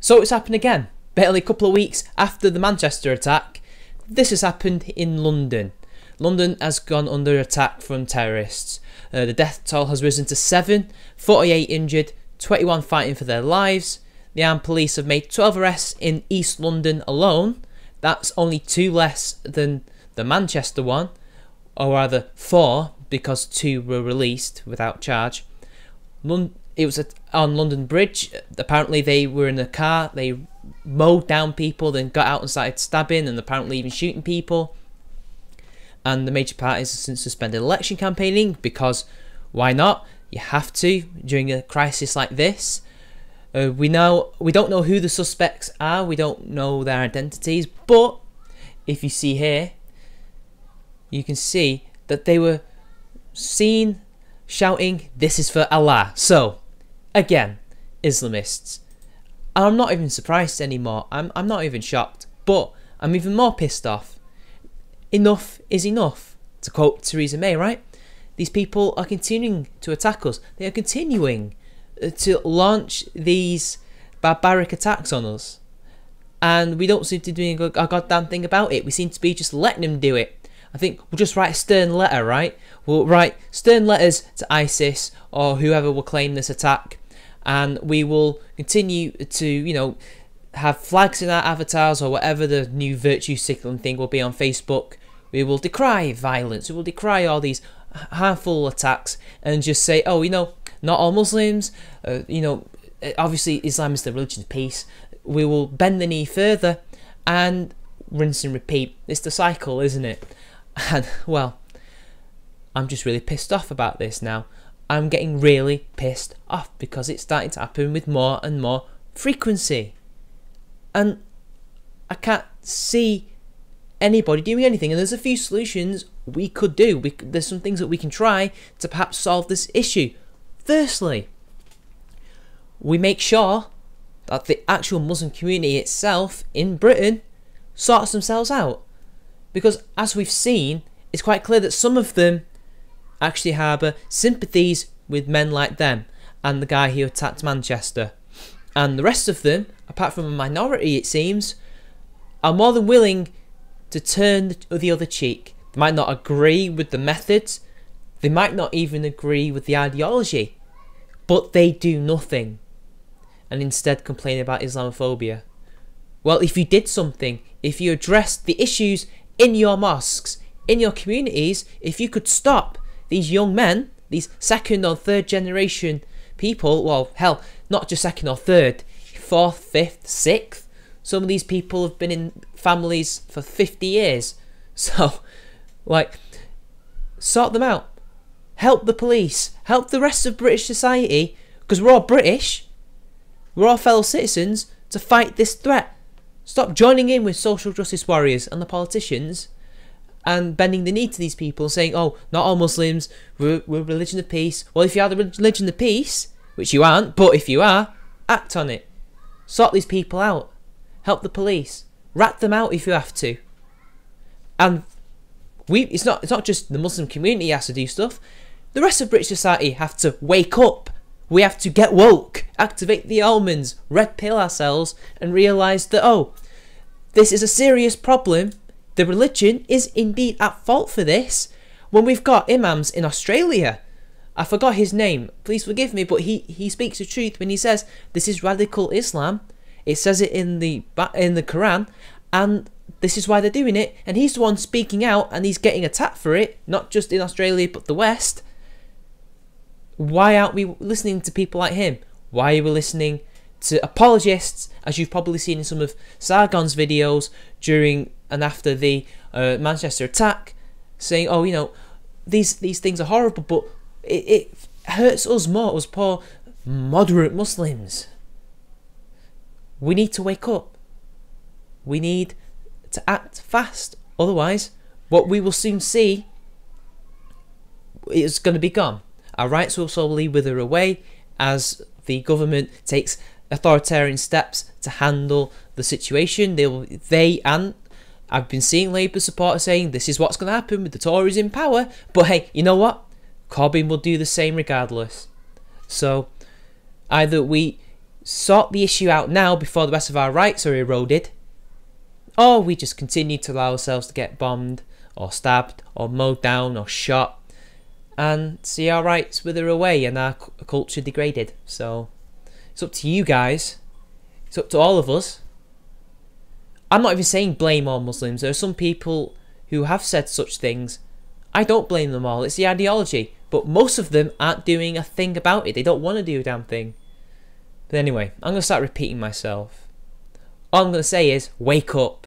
So it's happened again. Barely a couple of weeks after the Manchester attack, this has happened in London. London has gone under attack from terrorists. The death toll has risen to 7, 48 injured, 21 fighting for their lives. The armed police have made 12 arrests in East London alone. That's only 2 less than the Manchester one, or rather 4, because 2 were released without charge. It was on London Bridge. Apparently they were in a car, they mowed down people, then got out and started stabbing and apparently even shooting people. And the major parties have since suspended election campaigning, because why not? You have to during a crisis like this. We don't know who the suspects are, we don't know their identities, but if you see here, you can see that they were seen shouting, "This is for Allah." So, again, Islamists. And I'm not even surprised anymore. I'm not even shocked, but I'm even more pissed off. Enough is enough, to quote Theresa May, right? These people are continuing to attack us. They are continuing to launch these barbaric attacks on us. And we don't seem to be doing a goddamn thing about it. We seem to be just letting them do it. I think we'll just write a stern letter, right? We'll write stern letters to ISIS or whoever will claim this attack. And we will continue to, you know, have flags in our avatars or whatever the new virtue signaling thing will be on Facebook. We will decry violence. We will decry all these harmful attacks and just say, oh, you know, not all Muslims, obviously Islam is the religion of peace. We will bend the knee further and rinse and repeat. It's the cycle, isn't it? And, well, I'm just really pissed off about this now. I'm getting really pissed off because it's starting to happen with more and more frequency. And I can't see anybody doing anything. And there's a few solutions we could do. There's some things that we can try to perhaps solve this issue. Firstly, we make sure that the actual Muslim community itself in Britain sorts themselves out. Because as we've seen, it's quite clear that some of them actually harbour sympathies with men like them and the guy who attacked Manchester. And the rest of them, apart from a minority it seems, are more than willing to turn the other cheek. They might not agree with the methods, they might not even agree with the ideology, but they do nothing and instead complain about Islamophobia. Well, if you did something, if you addressed the issues in your mosques, in your communities, if you could stop these young men, these 2nd or 3rd generation people, well, hell, not just 2nd or 3rd, 4th, 5th, 6th, some of these people have been in families for 50 years. So, like, sort them out. Help the police. Help the rest of British society, because we're all British. We're all fellow citizens to fight this threat. Stop joining in with social justice warriors and the politicians and bending the knee to these people saying, oh, not all Muslims, we're religion of peace. Well, if you are the religion of peace, which you aren't, but if you are, act on it. Sort these people out. Help the police. Rat them out if you have to. And it's not just the Muslim community has to do stuff. The rest of British society have to wake up. We have to get woke, activate the almonds, red pill ourselves and realise that, oh, this is a serious problem. The religion is indeed at fault for this. When we've got imams in Australia, I forgot his name, please forgive me, but he speaks the truth when he says this is radical Islam. It says it in the Quran, and this is why they're doing it, and he's the one speaking out and he's getting attacked for it, not just in Australia but the West. Why aren't we listening to people like him? Why are we listening to apologists, as you've probably seen in some of Sargon's videos during and after the Manchester attack, saying, oh, you know, these things are horrible, but it hurts us more, us poor moderate Muslims. We need to wake up. We need to act fast. Otherwise, what we will soon see is going to be gone. Our rights will slowly wither away as the government takes authoritarian steps to handle the situation. And I've been seeing Labour supporters saying this is what's going to happen with the Tories in power. But hey, you know what? Corbyn will do the same regardless. So either we sort the issue out now before the rest of our rights are eroded, or we just continue to allow ourselves to get bombed or stabbed or mowed down or shot and see our rights wither away and our culture degraded. So it's up to you guys. It's up to all of us. I'm not even saying blame all Muslims. There are some people who have said such things. I don't blame them all. It's the ideology. But most of them aren't doing a thing about it. They don't want to do a damn thing. But anyway, I'm going to start repeating myself. All I'm going to say is, wake up.